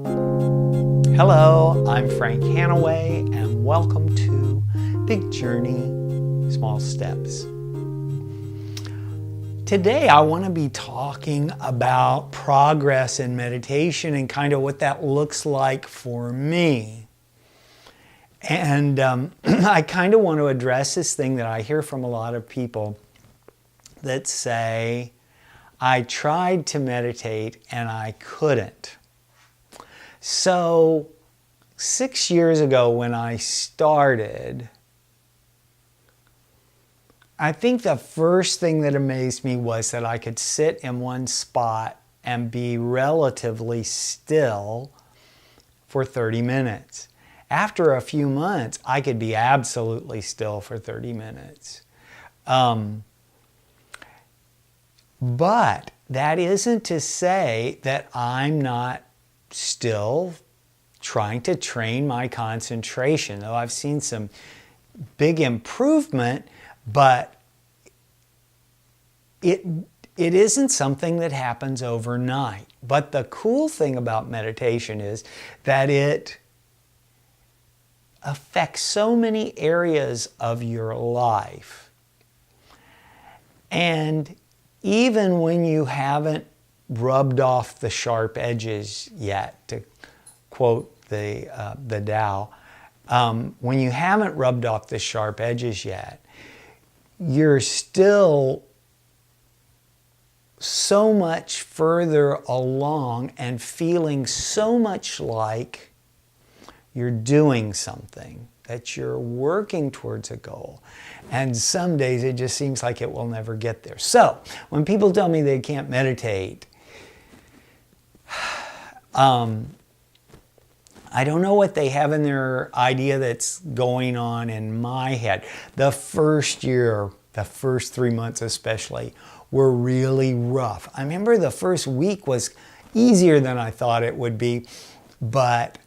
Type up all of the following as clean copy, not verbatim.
Hello, I'm Frank Hanaway, and welcome to Big Journey, Small Steps. Today I want to be talking about progress in meditation and kind of what that looks like for me. And I kind of want to address this thing that I hear from a lot of people that say, I tried to meditate and I couldn't. So 6 years ago when I started, I think the first thing that amazed me was that I could sit in one spot and be relatively still for 30 minutes. After a few months, I could be absolutely still for 30 minutes. But that isn't to say that I'm not still trying to train my concentration, though I've seen some big improvement, but it isn't something that happens overnight. But the cool thing about meditation is that it affects so many areas of your life. And even when you haven't rubbed off the sharp edges yet, to quote the Tao, when you haven't rubbed off the sharp edges yet, you're still so much further along and feeling so much like you're doing something, that you're working towards a goal. And some days it just seems like it will never get there. So when people tell me they can't meditate, I don't know what they have in their idea that's going on in my head. The first year, the first 3 months especially, were really rough. I remember the first week was easier than I thought it would be, but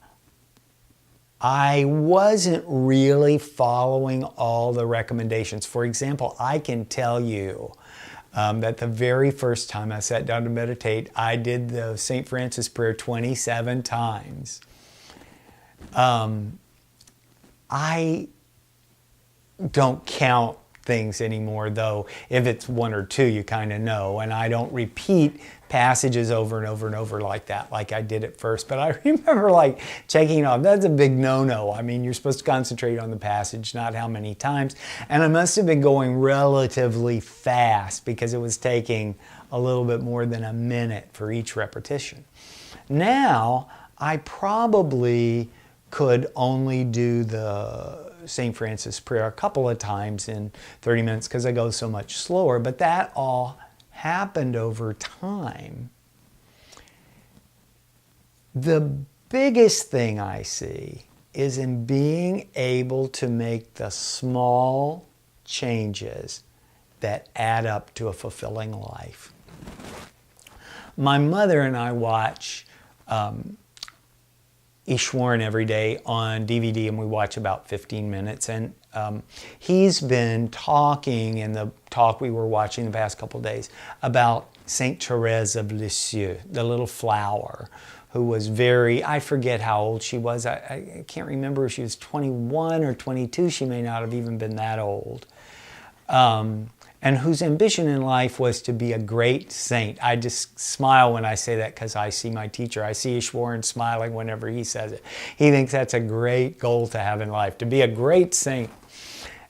I wasn't really following all the recommendations. For example, I can tell you that the very first time I sat down to meditate, I did the St. Francis prayer 27 times. I don't count things anymore, though. If it's one or two, you kind of know. And I don't repeat passages over and over and over like that, like I did at first. But I remember like checking off. That's a big no-no. I mean, you're supposed to concentrate on the passage, not how many times. And I must have been going relatively fast because it was taking a little bit more than a minute for each repetition. Now, I probably could only do the St. Francis prayer a couple of times in 30 minutes because I go so much slower, but that all happened over time. The biggest thing I see is in being able to make the small changes that add up to a fulfilling life. My mother and I watch Ishwaran every day on DVD, and we watch about 15 minutes. And he's been talking in the talk we were watching the past couple of days about Saint Therese of Lisieux, the little flower, who was very, I forget how old she was. I can't remember if she was 21 or 22. She may not have even been that old. And whose ambition in life was to be a great saint. I just smile when I say that because I see my teacher. I see Ishwaran smiling whenever he says it. He thinks that's a great goal to have in life, to be a great saint.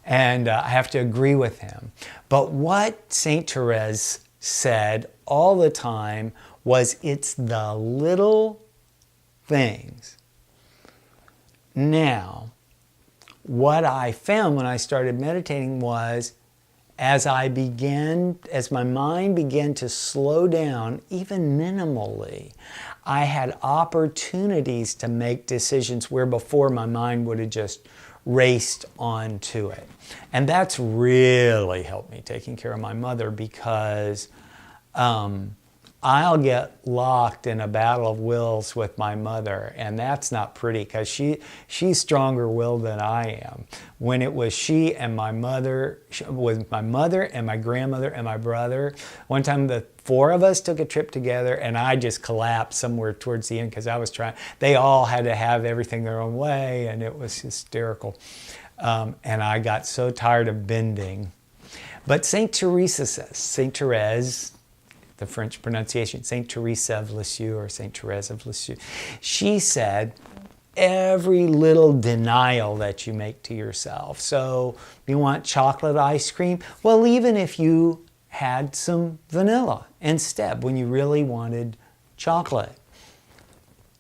And I have to agree with him. But what Saint Therese said all the time was, it's the little things. Now, what I found when I started meditating was, as my mind began to slow down, even minimally, I had opportunities to make decisions where before my mind would have just raced onto it. And that's really helped me taking care of my mother, because I'll get locked in a battle of wills with my mother, and that's not pretty, because she's stronger willed than I am. When it was she and my mother, with my mother and my grandmother and my brother, one time the 4 of us took a trip together, and I just collapsed somewhere towards the end because I was trying. They all had to have everything their own way, and it was hysterical. And I got so tired of bending. But Saint Teresa says, Saint Therese, the French pronunciation, Saint Teresa of Lisieux or Saint Therese of Lisieux, she said, every little denial that you make to yourself. So you want chocolate ice cream? Well, even if you had some vanilla instead when you really wanted chocolate,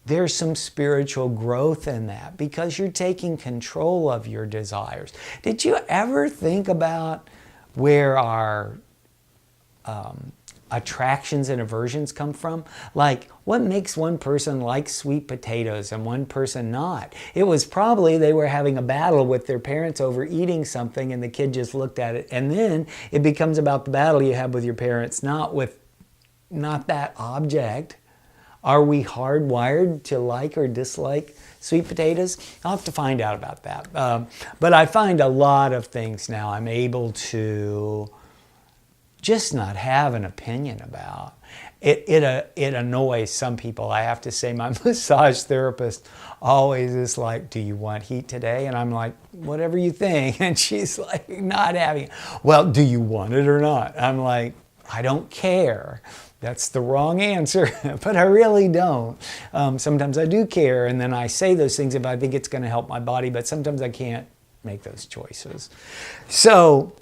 there's some spiritual growth in that because you're taking control of your desires. Did you ever think about where our attractions and aversions come from? Like, what makes one person like sweet potatoes and one person not? It was probably they were having a battle with their parents over eating something, and the kid just looked at it, and then it becomes about the battle you have with your parents, not that object. Are we hardwired to like or dislike sweet potatoes? I'll have to find out about that. But I find a lot of things now I'm able to just not have an opinion about. It annoys some people. I have to say, my massage therapist always is like, do you want heat today? And I'm like, whatever you think. And she's like, not having it. Well, do you want it or not? I'm like, I don't care. That's the wrong answer, but I really don't. Sometimes I do care, and then I say those things if I think it's going to help my body, but sometimes I can't make those choices. So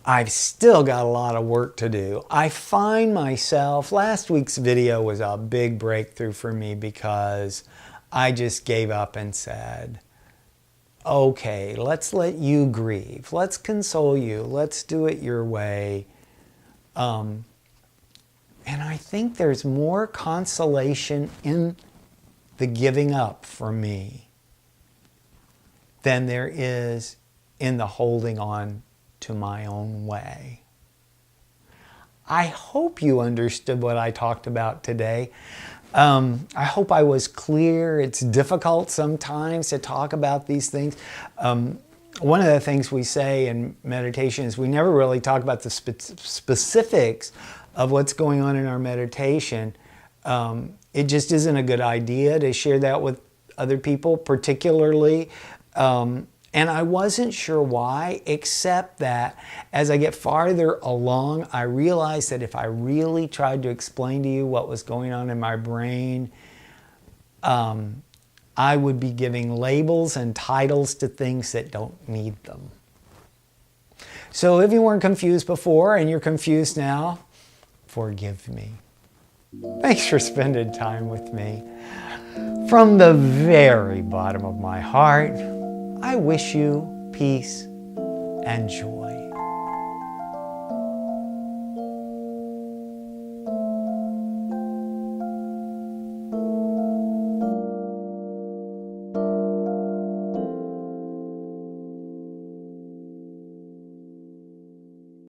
I've still got a lot of work to do. I find myself, last week's video was a big breakthrough for me because I just gave up and said, okay, let's let you grieve. Let's console you. Let's do it your way. And I think there's more consolation in the giving up for me than there is in the holding on to my own way. I hope you understood what I talked about today. I hope I was clear. It's difficult sometimes to talk about these things. One of the things we say in meditation is we never really talk about the specifics of what's going on in our meditation. It just isn't a good idea to share that with other people, particularly. And I wasn't sure why, except that as I get farther along, I realized that if I really tried to explain to you what was going on in my brain, I would be giving labels and titles to things that don't need them. So if you weren't confused before and you're confused now, forgive me. Thanks for spending time with me. From the very bottom of my heart, I wish you peace and joy.